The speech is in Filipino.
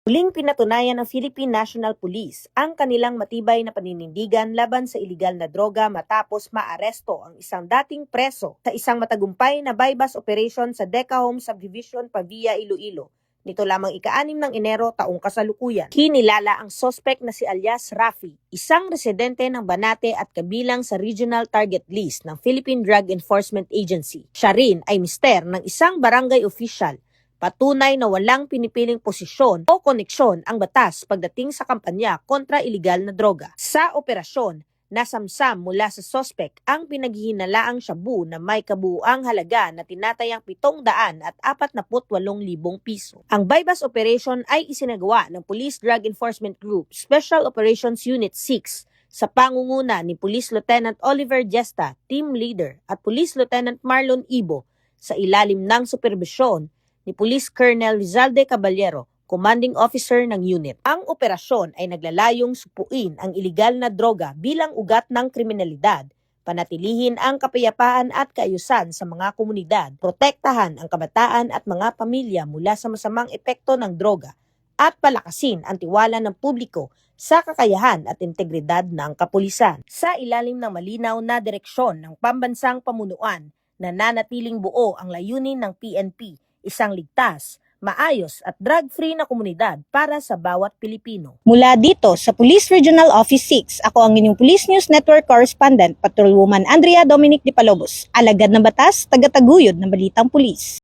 Muling pinatunayan ng Philippine National Police ang kanilang matibay na paninindigan laban sa iligal na droga matapos maaresto ang isang dating preso sa isang matagumpay na bypass operation sa Deca Home Subdivision, Pavia, Iloilo. Nito lamang ika-6 ng Enero taong kasalukuyan. Kinilala ang suspect na si alias Rafi, isang residente ng Banate at kabilang sa regional target list ng Philippine Drug Enforcement Agency. Siya rin ay mister ng isang barangay official. Patunay na walang pinipiling posisyon o koneksyon ang batas pagdating sa kampanya kontra iligal na droga. Sa operasyon, nasamsam mula sa sospek ang pinaghihinalaang shabu na may kabuuang halaga na tinatayang 748,000 piso. Ang bypass operation ay isinagawa ng Police Drug Enforcement Group Special Operations Unit 6 sa pangunguna ni Police Lieutenant Oliver Gesta, Team Leader, at Police Lieutenant Marlon Ibo sa ilalim ng superbisyon ni Police Colonel Rizalde Caballero, Commanding Officer ng unit. Ang operasyon ay naglalayong supuin ang iligal na droga bilang ugat ng kriminalidad, panatilihin ang kapayapaan at kaayusan sa mga komunidad, protektahan ang kabataan at mga pamilya mula sa masamang epekto ng droga, at palakasin ang tiwala ng publiko sa kakayahan at integridad ng kapulisan. Sa ilalim ng malinaw na direksyon ng pambansang pamunuan, nananatiling buo ang layunin ng PNP, isang ligtas, maayos at drug-free na komunidad para sa bawat Pilipino. Mula dito sa Police Regional Office 6, ako ang inyong Police News Network Correspondent, Patrolwoman Andrea Dominic Di Palobos, alagad ng batas, tagataguyod ng balitang pulis.